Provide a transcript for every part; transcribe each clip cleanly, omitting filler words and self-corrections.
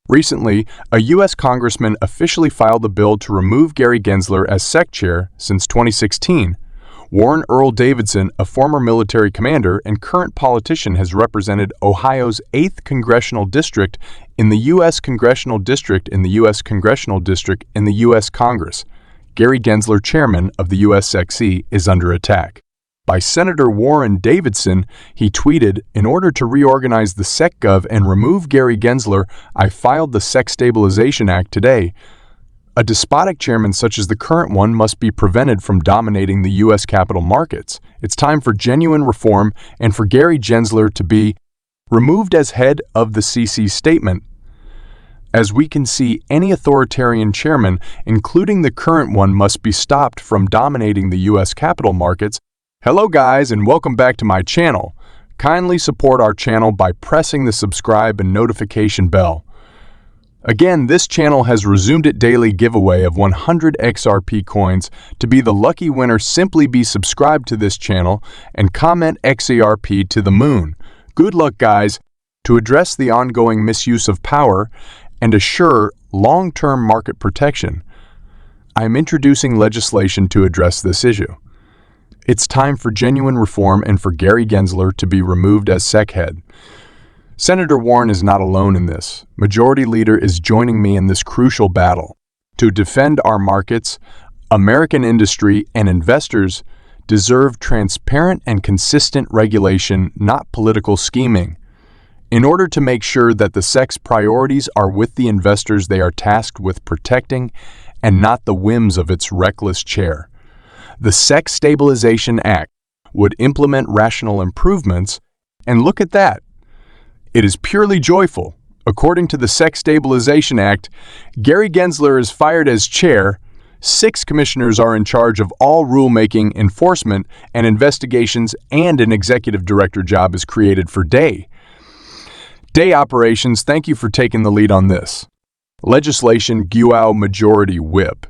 Recently, a U.S. Congressman officially filed a bill to remove Gary Genzler as SEC chair since 2016. Warren Earl Davidson, a former military commander and current politician, has represented Ohio's 8th congressional district in the U.S. Congressional District in the U.S. Congressional District in the U.S. Congress. Gary Genzler, chairman of the U.S. SEC, is under attack. By Senator Warren Davidson, he tweeted, "In order to reorganize the SEC Gov and remove Gary Genzler, I filed the SEC Stabilization Act today. A despotic chairman such as the current one must be prevented from dominating the U.S. capital markets. It's time for genuine reform and for Gary Genzler to be removed as head of the SEC statement. As we can see, any authoritarian chairman, including the current one, must be stopped from dominating the U.S. capital markets." Hello guys, and welcome back to my channel. Kindly support our channel by pressing the subscribe and notification bell. Again, this channel has resumed its daily giveaway of 100 XRP coins. To be the lucky winner, simply be subscribed to this channel and comment XRP to the moon. Good luck, guys. To address the ongoing misuse of power and assure long-term market protection, I am introducing legislation to address this issue. It's time for genuine reform and for Gary Genzler to be removed as SEC head. Senator Warren is not alone in this. Majority Leader is joining me in this crucial battle. To defend our markets, American industry and investors deserve transparent and consistent regulation, not political scheming. In order to make sure that the SEC's priorities are with the investors they are tasked with protecting and not the whims of its reckless chair, the SEC Stabilization Act would implement rational improvements, and look at that. It is purely joyful. According to the SEC Stabilization Act, Gary Genzler is fired as chair. 6 commissioners are in charge of all rulemaking, enforcement, and investigations, and an executive director job is created for day operations. Thank you for taking the lead on this. Legislation GUAO Majority Whip.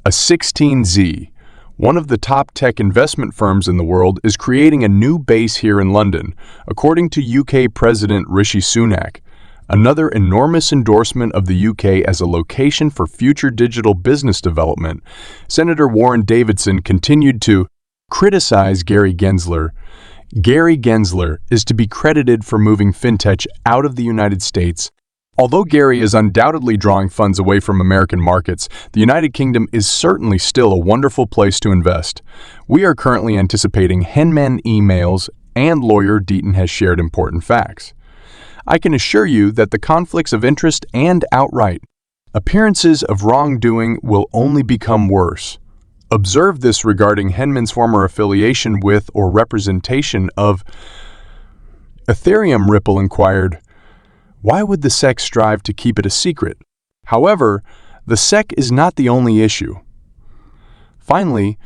A 16Z, one of the top tech investment firms in the world, is creating a new base here in London, according to UK President Rishi Sunak. Another enormous endorsement of the UK as a location for future digital business development. Senator Warren Davidson continued to criticize Gary Genzler. Gary Genzler is to be credited for moving fintech out of the United States. Although Gary is undoubtedly drawing funds away from American markets, the United Kingdom is certainly still a wonderful place to invest. We are currently anticipating Henman emails, and lawyer Deaton has shared important facts. I can assure you that the conflicts of interest and outright appearances of wrongdoing will only become worse. Observe this regarding Henman's former affiliation with or representation of Ethereum. Ripple inquired, "Why would the SEC strive to keep it a secret?" However, the SEC is not the only issue. Finally,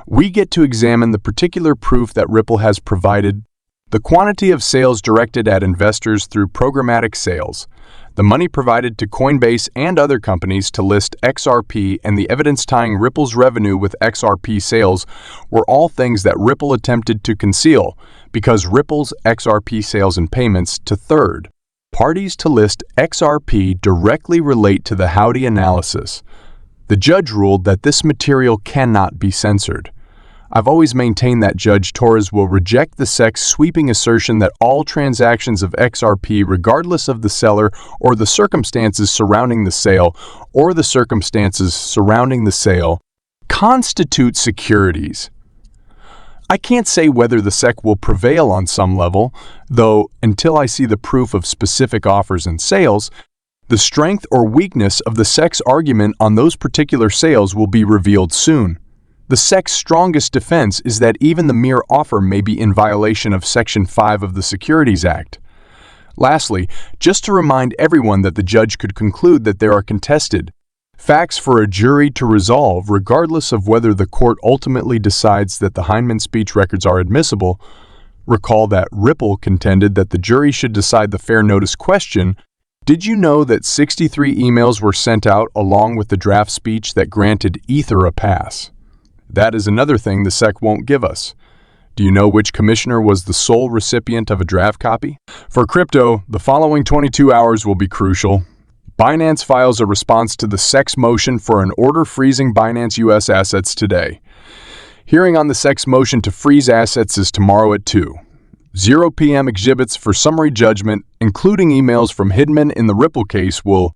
we get to examine the particular proof that Ripple has provided: the quantity of sales directed at investors through programmatic sales, the money provided to Coinbase and other companies to list XRP, and the evidence tying Ripple's revenue with XRP sales were all things that Ripple attempted to conceal, because Ripple's XRP sales and payments to third parties to list XRP directly relate to the Howdy analysis. The judge ruled that this material cannot be censored. I've always maintained that Judge Torres will reject the SEC's sweeping assertion that all transactions of XRP, regardless of the seller or the circumstances surrounding the sale, constitute securities. I can't say whether the SEC will prevail on some level, though until I see the proof of specific offers and sales, the strength or weakness of the SEC's argument on those particular sales will be revealed soon. The SEC's strongest defense is that even the mere offer may be in violation of Section 5 of the Securities Act. Lastly, just to remind everyone that the judge could conclude that there are contested facts for a jury to resolve, regardless of whether the court ultimately decides that the Hinman speech records are admissible. Recall that Ripple contended that the jury should decide the fair notice question. Did you know that 63 emails were sent out along with the draft speech that granted Ether a pass? That is another thing the SEC won't give us. Do you know which commissioner was the sole recipient of a draft copy? For crypto, the following 22 hours will be crucial. Binance files a response to the SEC's motion for an order freezing Binance U.S. assets today. Hearing on the SEC's motion to freeze assets is tomorrow at 2:00 p.m. Exhibits for summary judgment, including emails from Hinman in the Ripple case, will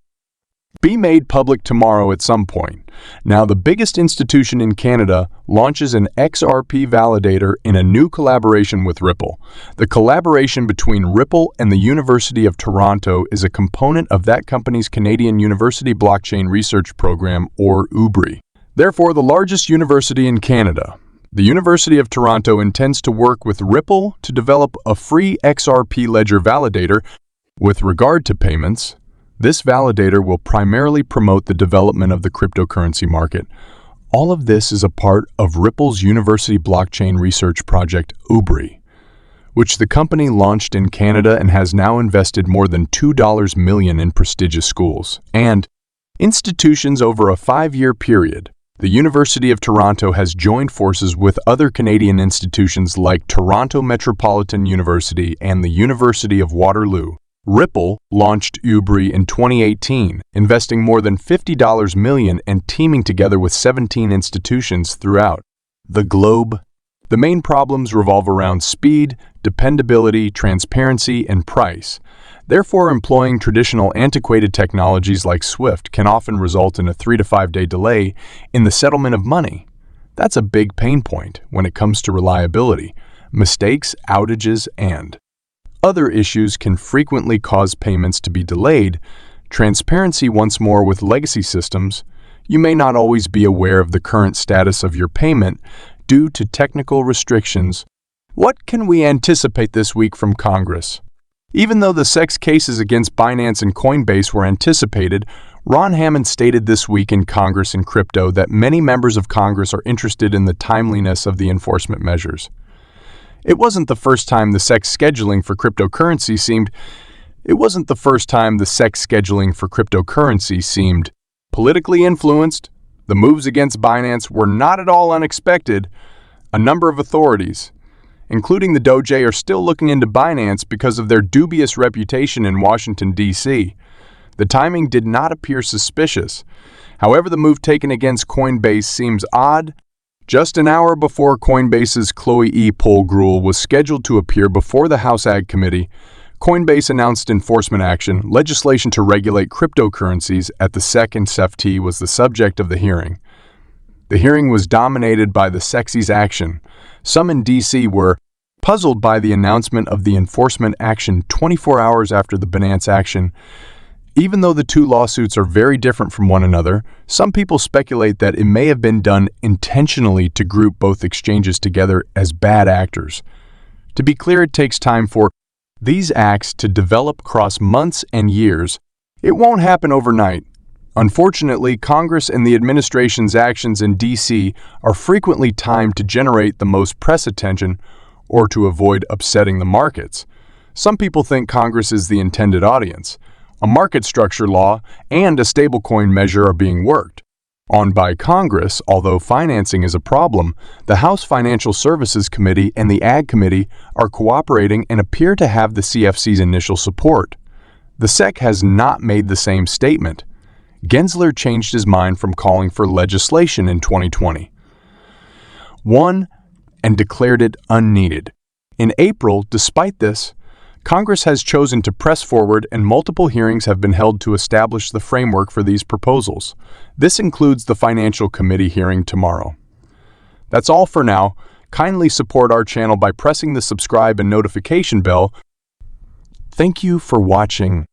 be made public tomorrow at some point. Now, the biggest institution in Canada launches an XRP validator in a new collaboration with Ripple. The collaboration between Ripple and the University of Toronto is a component of that company's Canadian University Blockchain Research Program, or UBRI. Therefore, the largest university in Canada. The University of Toronto intends to work with Ripple to develop a free XRP ledger validator. With regard to payments, this validator will primarily promote the development of the cryptocurrency market. All of this is a part of Ripple's University Blockchain Research Project, UBRI, which the company launched in Canada and has now invested more than $2 million in prestigious schools and institutions over a 5-year period. The University of Toronto has joined forces with other Canadian institutions like Toronto Metropolitan University and the University of Waterloo. Ripple launched UBRI in 2018, investing more than $50 million and teaming together with 17 institutions throughout the globe. The main problems revolve around speed, dependability, transparency, and price. Therefore, employing traditional antiquated technologies like SWIFT can often result in a 3 to 5 day delay in the settlement of money. That's a big pain point when it comes to reliability. Mistakes, outages, and other issues can frequently cause payments to be delayed. Transparency once more with legacy systems. You may not always be aware of the current status of your payment due to technical restrictions. What can we anticipate this week from Congress? Even though the SEC's cases against Binance and Coinbase were anticipated, Ron Hinman stated this week in Congress in Crypto that many members of Congress are interested in the timeliness of the enforcement measures. It wasn't the first time the SEC's scheduling for cryptocurrency seemed politically influenced. The moves against Binance were not at all unexpected. A number of authorities, including the DOJ, are still looking into Binance because of their dubious reputation in Washington, D.C. The timing did not appear suspicious. However, the move taken against Coinbase seems odd. Just an hour before Coinbase's Chloe E. Polgrul was scheduled to appear before the House Ag Committee, Coinbase announced enforcement action. Legislation to regulate cryptocurrencies at the SEC and CFT was the subject of the hearing. The hearing was dominated by the SEC's action. Some in D.C. were puzzled by the announcement of the enforcement action 24 hours after the Binance action. Even though the two lawsuits are very different from one another, some people speculate that it may have been done intentionally to group both exchanges together as bad actors. To be clear, it takes time for these acts to develop across months and years. It won't happen overnight. Unfortunately, Congress and the administration's actions in D.C. are frequently timed to generate the most press attention or to avoid upsetting the markets. Some people think Congress is the intended audience. A market structure law and a stablecoin measure are being worked on by Congress. Although financing is a problem, the House Financial Services Committee and the Ag Committee are cooperating and appear to have the CFC's initial support. The SEC has not made the same statement. Gensler changed his mind from calling for legislation in 2021 and declared it unneeded. In April, despite this, Congress has chosen to press forward and multiple hearings have been held to establish the framework for these proposals. This includes the Financial Committee hearing tomorrow. That's all for now. Kindly support our channel by pressing the subscribe and notification bell. Thank you for watching.